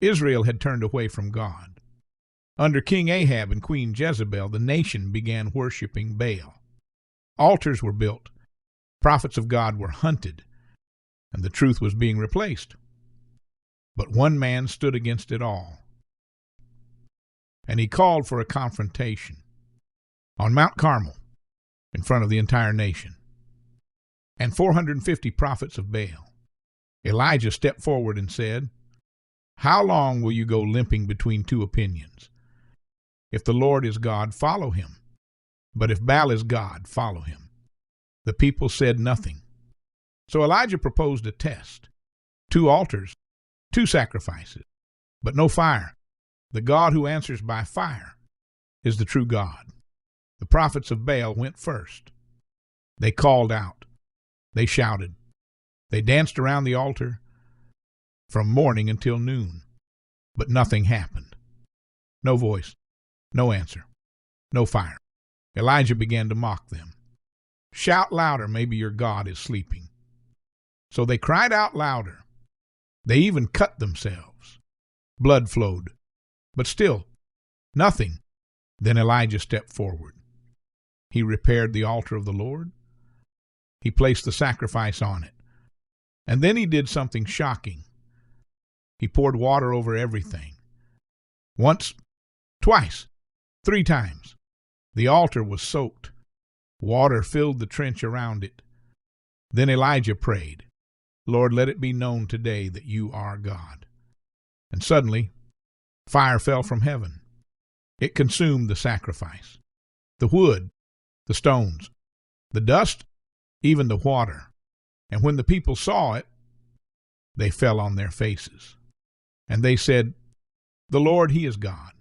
Israel had turned away from God. Under King Ahab and Queen Jezebel, the nation began worshiping Baal. Altars were built, prophets of God were hunted, and the truth was being replaced. But one man stood against it all, and he called for a confrontation on Mount Carmel in front of the entire nation. And 450 prophets of Baal. Elijah stepped forward and said, "How long will you go limping between two opinions? If the Lord is God, follow him. But if Baal is God, follow him." The people said nothing. So Elijah proposed a test. 2 altars, 2 sacrifices, but no fire. The God who answers by fire is the true God. The prophets of Baal went first. They called out. They shouted. They danced around the altar from morning until noon. But nothing happened. No voice, no answer, no fire. Elijah began to mock them. "Shout louder, maybe your God is sleeping." So they cried out louder. They even cut themselves. Blood flowed. But still, nothing. Then Elijah stepped forward. He repaired the altar of the Lord. He placed the sacrifice on it. And then he did something shocking. He poured water over everything. Once, twice, 3 times. The altar was soaked. Water filled the trench around it. Then Elijah prayed, "Lord, let it be known today that you are God." And suddenly, fire fell from heaven. It consumed the sacrifice, the wood, the stones, the dust, even the water. And when the people saw it, they fell on their faces. And they said, "The Lord, he is God.